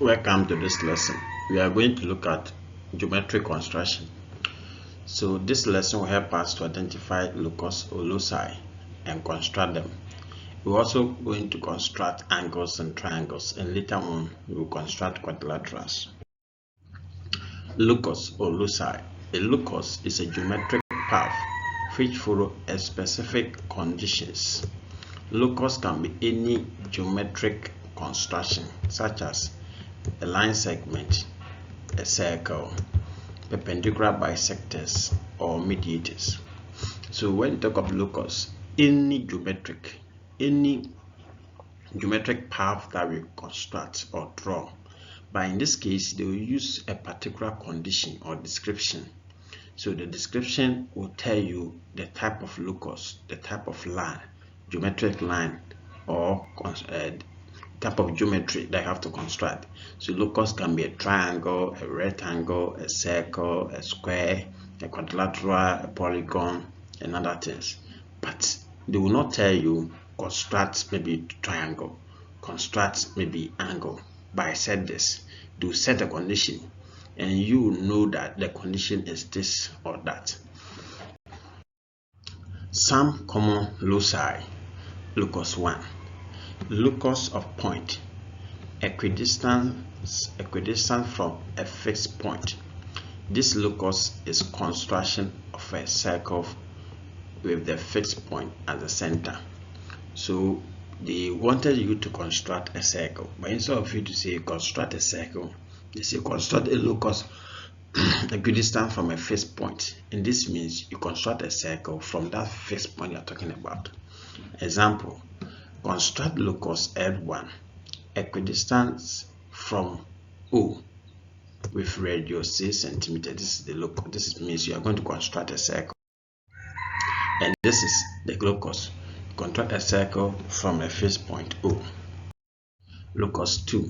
Welcome to this lesson. We are going to look at geometric construction. So this lesson will help us to identify locus or loci and construct them. We're also going to construct angles and triangles, and later on we will construct quadrilaterals. Locus or loci. A locus is a geometric path which follows a specific conditions. Locus can be any geometric construction such as a line segment, a circle, perpendicular bisectors, or mediators. So when you talk of locus, any geometric path that we construct or draw, but in this case they will use a particular condition or description. So the description will tell you the type of locus, the type of line, geometric line, or type of geometry that you have to construct. So locus can be a triangle, a rectangle, a circle, a square, a quadrilateral, a polygon, and other things. But they will not tell you construct maybe triangle, construct maybe angle. But I said this, they will set a condition, and you know that the condition is this or that. Some common loci. Locus 1. Locus of point, equidistant from a fixed point. This locus is construction of a circle with the fixed point at the center. So they wanted you to construct a circle, but instead of you to say construct a circle, they say construct a locus equidistant from a fixed point, and this means you construct a circle from that fixed point you are talking about. Example: construct locus L1 equidistant from O with radius 6 cm. This is the locus. This means you are going to construct a circle, and this is the locus. Construct a circle from a fixed point O. Locus 2.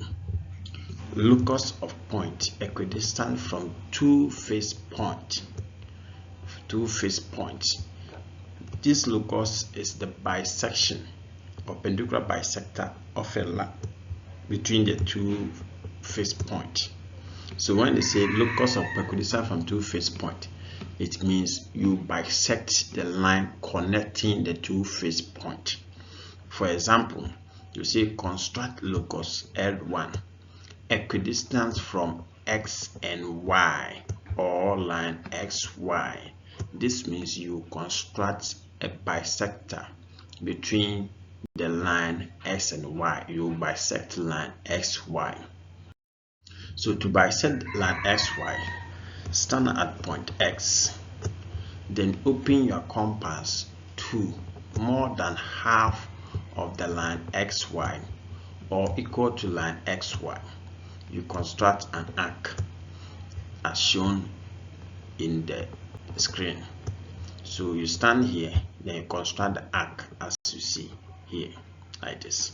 Locus of point equidistant from two fixed points. This locus is the bisection or perpendicular bisector of a line between the two fixed points. So when they say locus of equidistant from two fixed points, it means you bisect the line connecting the two fixed points. For example, you say construct locus L1 equidistant from X and Y, or line XY. This means you construct a bisector between the line X and Y. You bisect line XY. So to bisect line XY, stand at point X, then open your compass to more than half of the line XY, or equal to line XY. You construct an arc as shown in the screen. So you stand here, then you construct the arc as you see here, like this.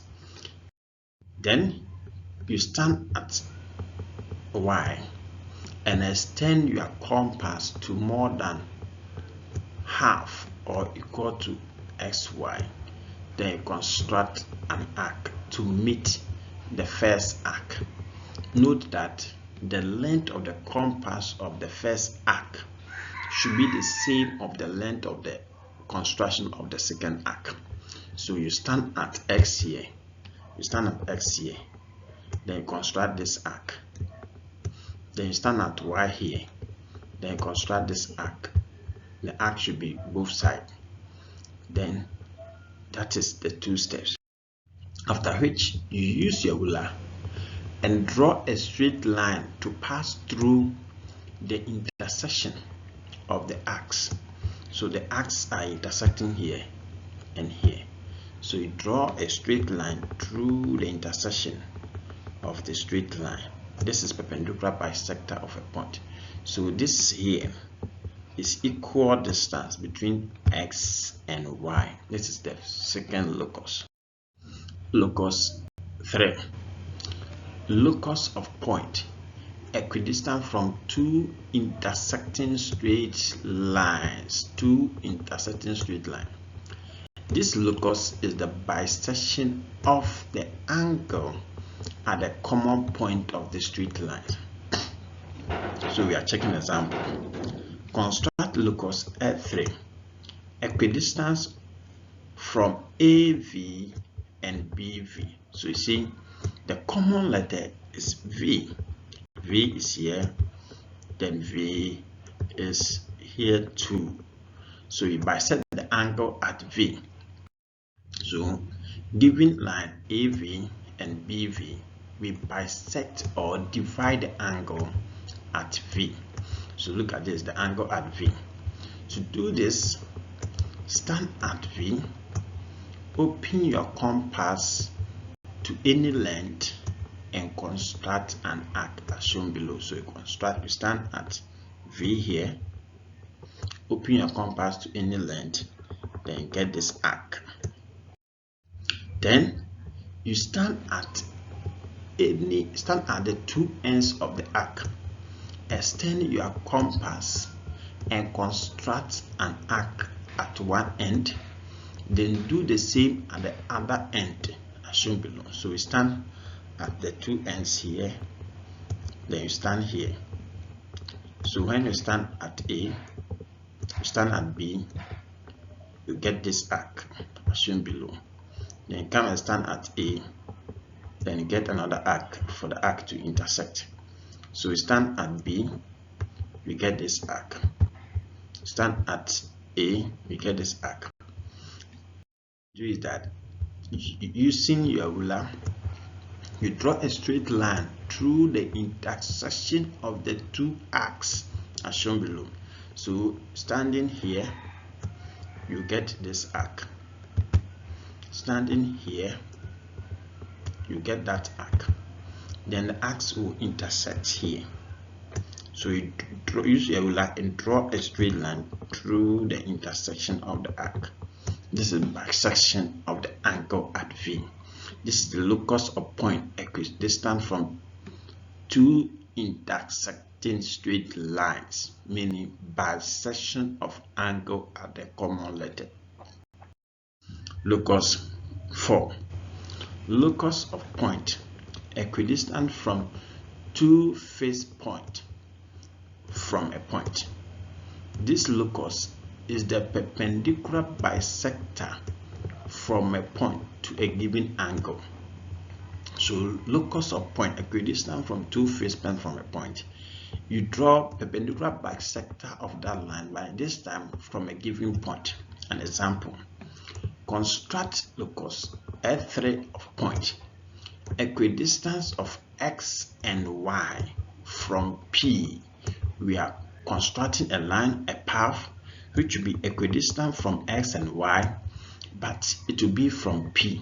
Then you stand at Y and extend your compass to more than half or equal to XY. Then you construct an arc to meet the first arc. Note that the length of the compass of the first arc should be the same of the length of the construction of the second arc. So you stand at X here, then you construct this arc. Then you stand at Y here, then you construct this arc. The arc should be both sides. Then that is the two steps. After which you use your ruler and draw a straight line to pass through the intersection of the arcs. So the arcs are intersecting here and here. So you draw a straight line through the intersection of the straight line. This is perpendicular bisector of a point. So this here is equal distance between X and Y. This is the second locus. Locus 3. Locus of point equidistant from two intersecting straight lines. This locus is the bisection of the angle at the common point of the straight line. So we are checking example. Construct locus L3, equidistance from AV and BV. So you see the common letter is V. V is here, then V is here too. So we bisect the angle at V. So given line AV and BV, we bisect or divide the angle at V. So look at this, the angle at V. To do this, stand at V, open your compass to any length and construct an arc as shown below. So you stand at V here, open your compass to any length, then get this arc. Then you stand at the two ends of the arc, extend your compass and construct an arc at one end, then do the same at the other end as shown below. So we stand at the two ends here, then you stand here. So when you stand at A, you stand at B, you get this arc as shown below. Then you come and stand at A, then you get another arc for the arc to intersect. So we stand at B, we get this arc. Stand at A, we get this arc. Do is that using your ruler, you draw a straight line through the intersection of the two arcs as shown below. So standing here, you get this arc. Standing here, you get that arc. Then the arcs will intersect here. So you use your ruler and draw a straight line through the intersection of the arc. This is the bisection of the angle at V. This is the locus of point equidistant from two intersecting straight lines, meaning bisection of angle at the common letter. Locus 4. Locus of point equidistant from two face points from a point. This locus is the perpendicular bisector from a point to a given angle. So locus of point equidistant from two face points from a point. You draw perpendicular bisector of that line, by this time from a given point. An example: construct locus L3 of point equidistance of x and y from P. We are constructing a line, a path, which will be equidistant from x and y, but it will be from P.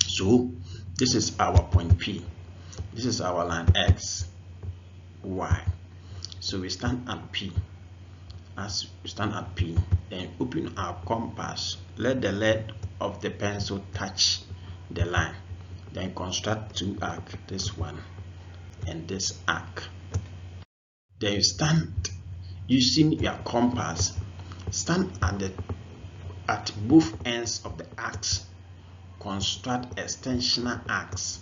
So this is our point P. This is our line x, y. So we stand at P. As we stand at P, then open our compass. Let the lead of the pencil touch the line. Then construct two arcs, this one and this arc. Then you stand using your compass. Stand at both ends of the arcs. Construct extensional arcs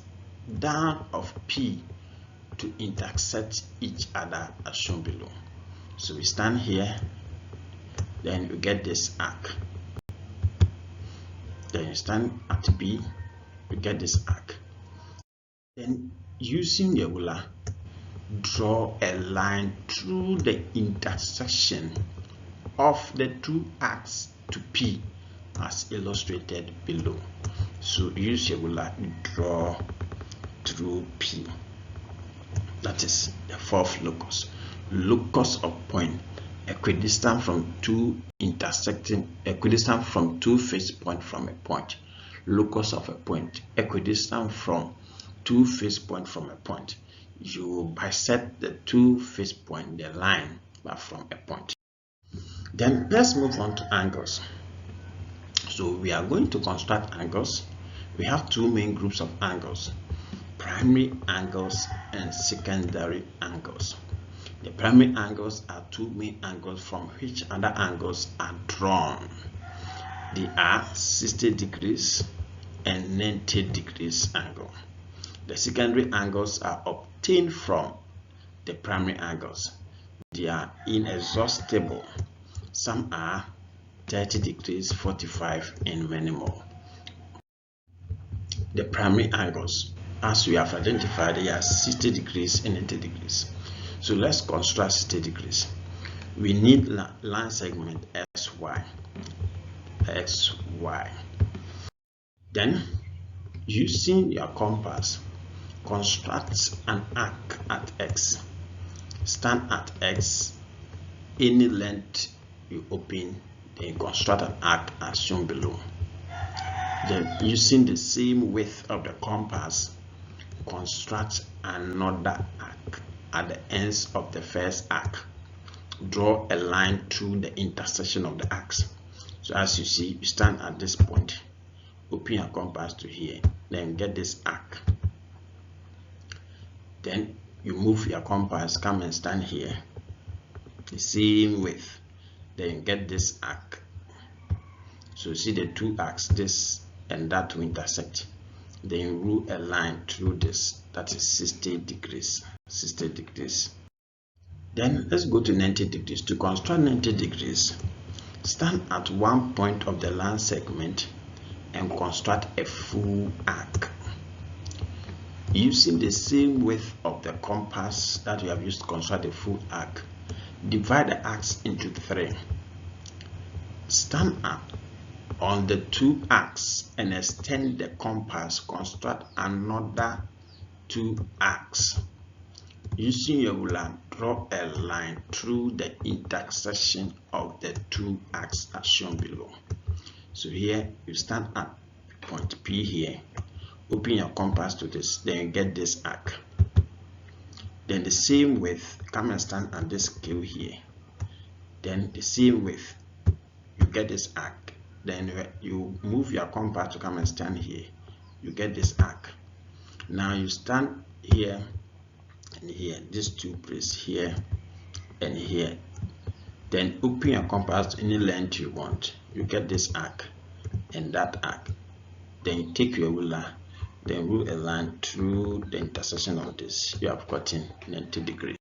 down of P to intersect each other as shown below. So we stand here, then you get this arc. Then you stand at B, you get this arc. Then using your ruler, draw a line through the intersection of the two arcs to P as illustrated below. So use your ruler, draw through P. That is the fourth locus. Locus of point equidistant from two face points from a point. Locus of a point equidistant from two face points from a point. You bisect the two face points, the line, but from a point. Then let's move on to angles. So we are going to construct angles. We have two main groups of angles: primary angles and secondary angles. The primary angles are two main angles from which other angles are drawn. They are 60 degrees and 90 degrees angle. The secondary angles are obtained from the primary angles. They are inexhaustible. Some are 30 degrees, 45, and many more. The primary angles, as we have identified, they are 60 degrees and 80 degrees. So let's construct 60 degrees. We need line segment XY. Then, using your compass, construct an arc at X. Stand at X. Any length you open, then construct an arc as shown below. Then, using the same width of the compass, construct another arc at the ends of the first arc. Draw a line through the intersection of the arcs. So as you see, you stand at this point, open your compass to here, then get this arc. Then you move your compass, come and stand here, the same width, then get this arc. So see the two arcs, this and that to intersect. Then you rule a line through this, that is 60 degrees. 60 degrees. Then let's go to 90 degrees. To construct 90 degrees, stand at one point of the line segment and construct a full arc. Using the same width of the compass that we have used to construct a full arc, divide the arcs into 3. Stand up on the 2 arcs and extend the compass, construct another 2 arcs. Using your ruler, draw a line through the intersection of the 2 arcs as shown below. So here you stand at point P here, open your compass to this, then you get this arc. Then the same width, come and stand at this scale here. Then the same width, you get this arc. Then you move your compass to come and stand here, you get this arc. Now you stand here and here, these 2 places here and here. Then open your compass to any length you want, you get this arc and that arc. Then you take your ruler, then rule a line through the intersection of this. You have gotten 90 degrees.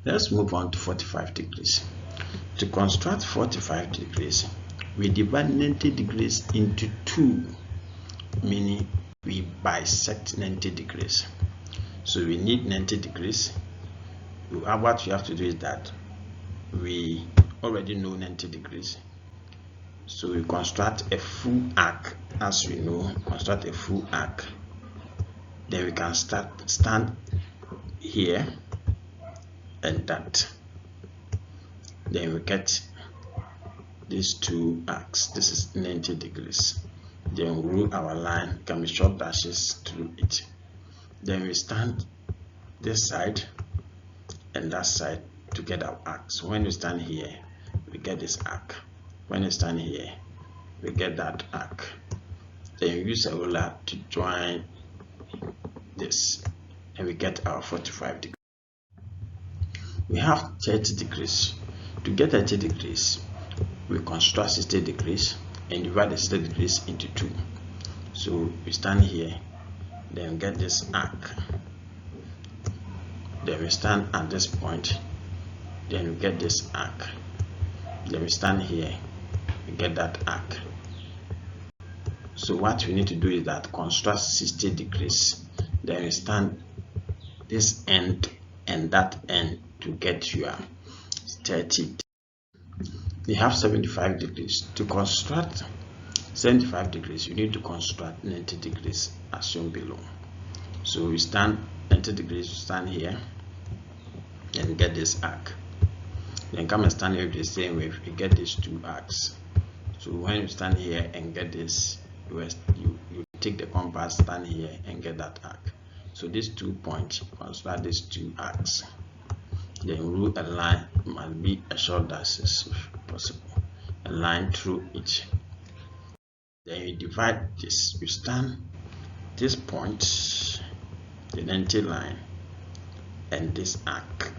Let's move on to 45 degrees. To construct 45 degrees, we divide 90 degrees into 2, meaning we bisect 90 degrees. So we need 90 degrees. What we have to do is that we already know 90 degrees. So we construct a full arc, as we know, construct a full arc. Then we can stand here and that. Then we get these 2 arcs. This is 90 degrees. Then we rule our line, can be short dashes through it. Then we stand this side and that side to get our arc. So when you stand here, we get this arc. When you stand here, we get that arc. Then you use a ruler to join this, and we get our 45 degrees. We have 30 degrees. To get 30 degrees, we construct 60 degrees and divide the 60 degrees into 2. So we stand here, then get this arc. Then we stand at this point, then we get this arc. Then we stand here, we get that arc. So what we need to do is that construct 60 degrees. Then we stand this end and that end to get your 30. We have 75 degrees. To construct 75 degrees, you need to construct 90 degrees as shown below. So we stand 90 degrees, we stand here and get this arc. Then come and stand here with the same way, we get these 2 arcs. So when you stand here and get this, you take the compass, stand here and get that arc. So these 2 points, construct these 2 arcs. Then rule a line, it must be a short dash if possible, a line through each. Then you divide this, you stand this point, the 90 line, and this arc.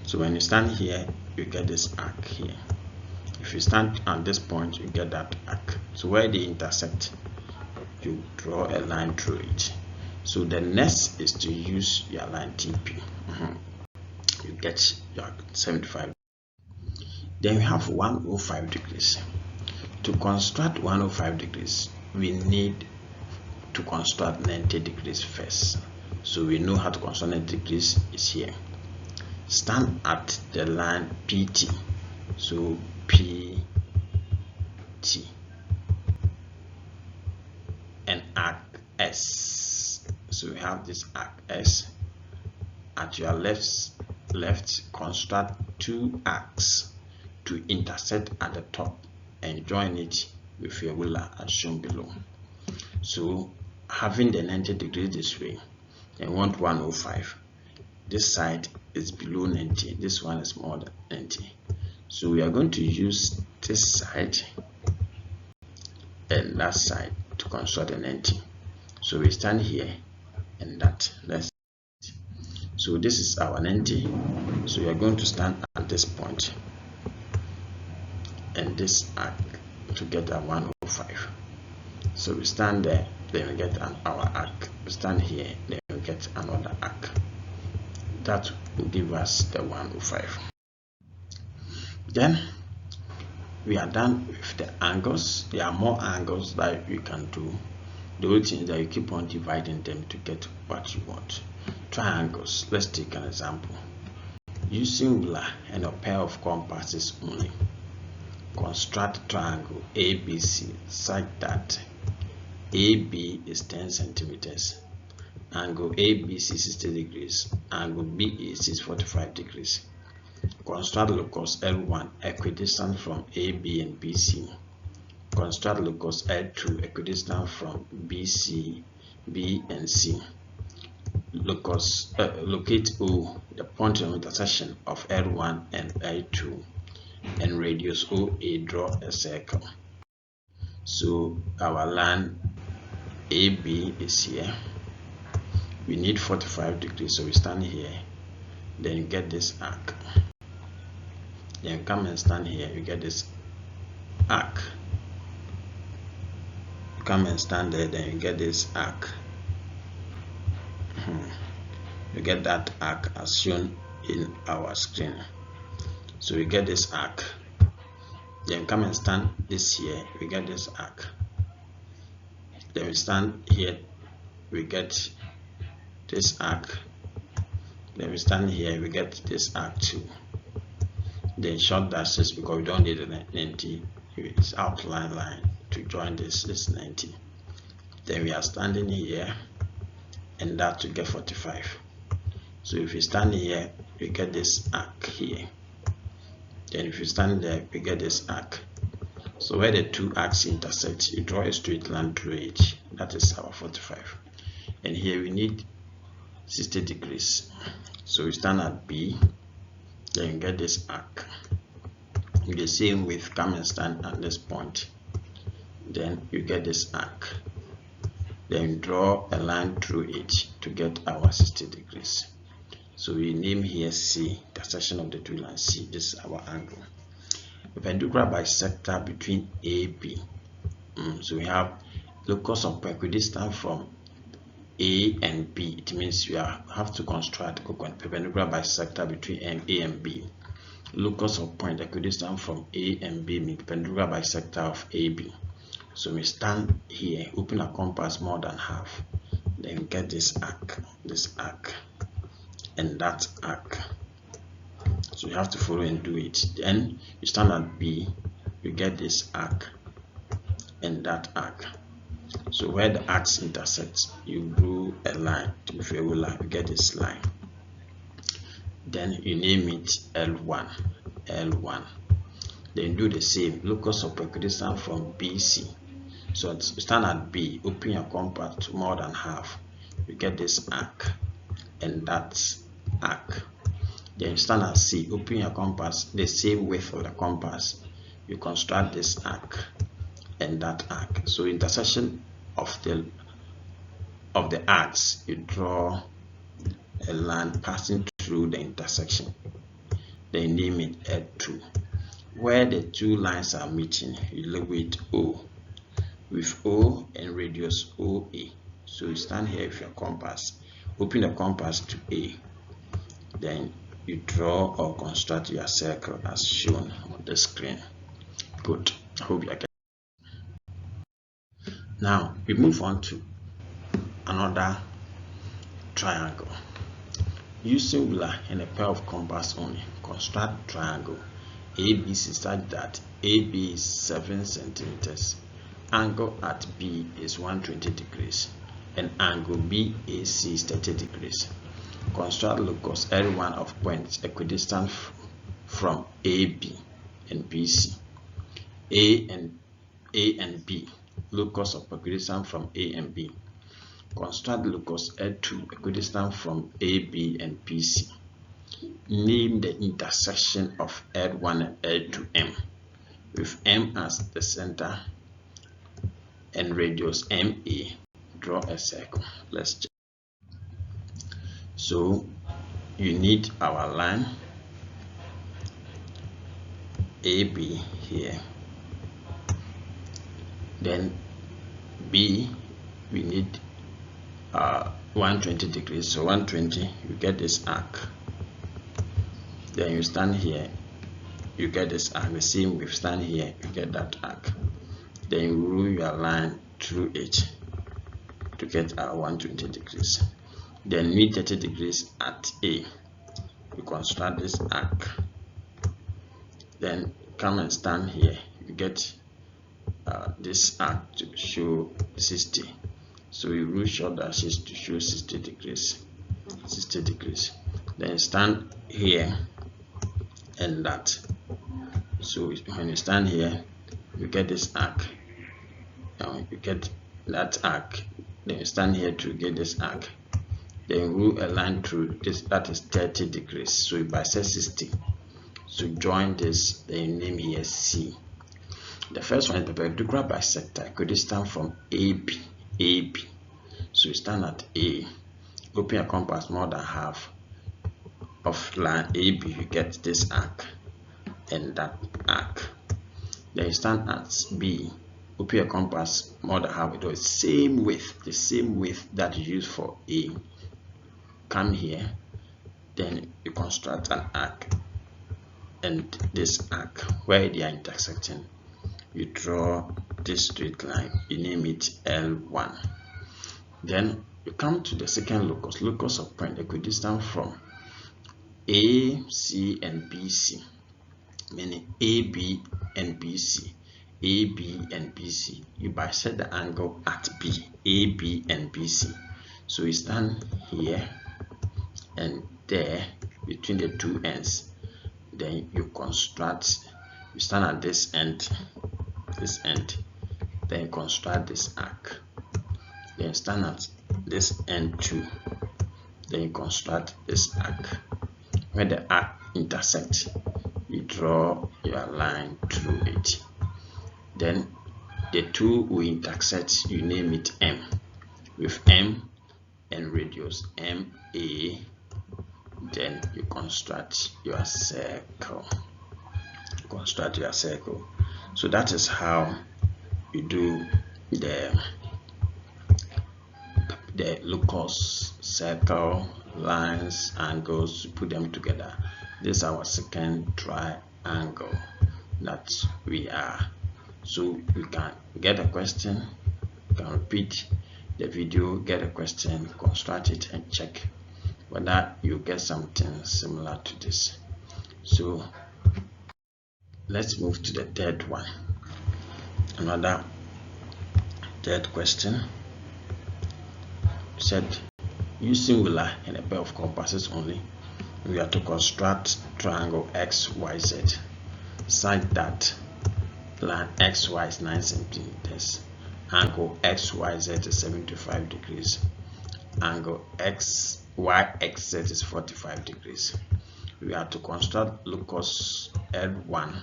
So when you stand here, you get this arc here. If you stand at this point, you get that arc. So where they intersect, you draw a line through it. So the next is to use your line TP. You get your 75. Then we have 105 degrees. To construct 105 degrees, we need to construct 90 degrees first. So we know how to construct 90 degrees is here. Stand at the line PT. So PT and arc S. So we have this arc S. At your left construct two arcs to intersect at the top and join it with your ruler as shown below. So having the 90 degrees this way, and want 105. This side is below 90, this one is more than 90. So we are going to use this side and that side to construct a 90. So we stand here and that. So this is our 90. So we are going to stand at this point and this arc to get a 105. So we stand there, then we get our arc. We stand here, then we get another arc. That will give us the 105. Then we are done with the angles. There are more angles that you can do. The only thing is that you keep on dividing them to get what you want. Triangles. Let's take an example. Using ruler and a pair of compasses only, construct triangle ABC such that AB is 10 centimeters, angle ABC 60 degrees, angle BAC is 45 degrees. Construct locus L1 equidistant from AB and BC. Construct locus L2 equidistant from BC, B and C. Locate O, the point of intersection of L1 and L2, and radius OA, draw a circle. So our line AB is here. We need 45 degrees, so we stand here. Then you get this arc. Then you come and stand here, you get this arc. You come and stand there, then you get this arc. You get that arc as shown in our screen. So we get this arc. Then come and stand this here, we get this arc. Then we stand here, we get this arc. Then we stand here, we get this arc too. Then short dashes because we don't need a 90. It's outline line to join this 90. Then we are standing here and that to get 45. So if you stand here, we get this arc here. Then if you stand there, we get this arc. So where the two arcs intersect, you draw a straight line through it. That is our 45. And here we need 60 degrees. So we stand at B, then you get this arc. With the same width, come and stand at this point. Then you get this arc. Then draw a line through it to get our 60 degrees. So we name here C, the intersection of the two lines C. This is our angle. Perpendicular bisector between AB. So we have locus of equidistant from A and B. It means we have to construct perpendicular bisector between A and B. Locus of point equidistant from A and B means perpendicular bisector of AB. So we stand here, open a compass more than half, then get this arc, and that arc. So you have to follow and do it. Then you stand at B, you get this arc and that arc. So where the arcs intersect, you drew a line with a ruler, you get this line. Then you name it L1. Then do the same, locus of equidistant from BC. So stand at B, open your compass to more than half, you get this arc and that arc. Then you stand at C, open your compass, the same width of the compass, you construct this arc and that arc. So intersection of the arcs, you draw a line passing through the intersection. Then name it L2. Where the two lines are meeting, you label it O. with O and radius OA. So you stand here with your compass, open the compass to A, then you draw or construct your circle as shown on the screen. Good. I hope you are getting. Now we move on to another triangle. Using ruler and a pair of compass only, construct triangle ABC such that AB is 7 centimeters, angle at B is 120 degrees, and angle BAC is 30 degrees. Construct locus L1 of points equidistant from AB and BC. A and B, locus of equidistant from A and B. Construct locus L2 equidistant from AB and BC. Name the intersection of L1 and L2 M, with M as the center and radius MA. Draw a circle. Let's check. So you need our line AB here, then B we need 120 degrees, so 120, you get this arc. Then you stand here, you get this arc. The same with stand here, you get that arc. Then you rule your line through it to get our 120 degrees. Then meet 30 degrees at A. You construct this arc. Then come and stand here. You get this arc to show 60. So you rule short dashes to show 60 degrees. 60 degrees. Then stand here and that. So when you stand here, you get this arc. Now you get that arc. Then you stand here to get this arc. Then rule a line through this, that is 30 degrees. So you bisect 60. So join this, then you name here C. The first one is perpendicular bisector, equidistant from AB. So you stand at A, open your compass more than half of line AB, you get this arc and that arc. Then you stand at B, open your compass more than half, it was the same width that you use for A. Come here, then you construct an arc and this arc where they are intersecting. You draw this straight line, you name it L1. Then you come to the second locus, locus of point equidistant from A, C, and BC, meaning AB and BC. AB and BC, you bisect the angle at B, AB and BC. So you stand here and there between the two ends. Then you construct, you stand at this end, then you construct this arc. Then you stand at this end too. Then you construct this arc. When the arc intersects, you draw your line through it. Then the two will intersect, you name it M, with M and radius MA. Then you construct your circle. So that is how you do the locus, circle, lines, angles, put them together. This is our second triangle that we are. So you can get a question, you can repeat the video, get a question, construct it, and check whether you get something similar to this. So let's move to the third one. Another third question said, using ruler and a pair of compasses only, we are to construct triangle XYZ such that line XY is 9 centimeters, angle XYZ is 75 degrees, angle YXZ is 45 degrees. We are to construct locus L1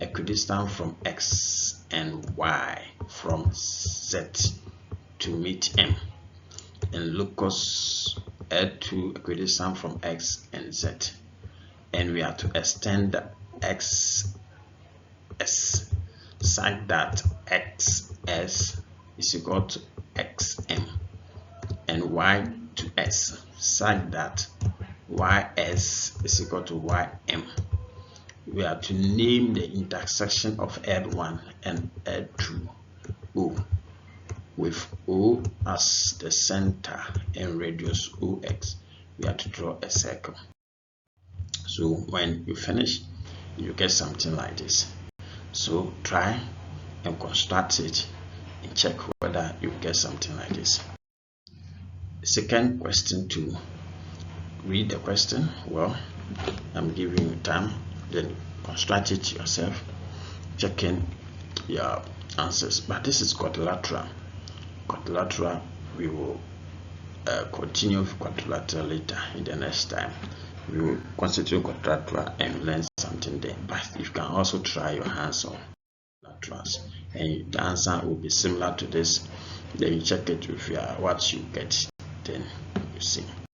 equidistant from X and Y from Z to meet M, and locus L2 equidistant from X and Z, and we are to extend the XS such that xs is equal to xm, and y to s such that ys is equal to ym. We are to name the intersection of L1 and L2 O, with O as the center and radius OX. We have to draw a circle. So when you finish, you get something like this. So try and construct it and check whether you get something like this. Second question 2. Read the question. Well, I'm giving you time, then construct it yourself, checking your answers. But this is quadrilateral. Quadrilateral, we will continue with quadrilateral later in the next time. We will constitute quadrilateral and learn something there. But you can also try your hands on laterals, and the answer will be similar to this. Then you check it with what you get, then you see.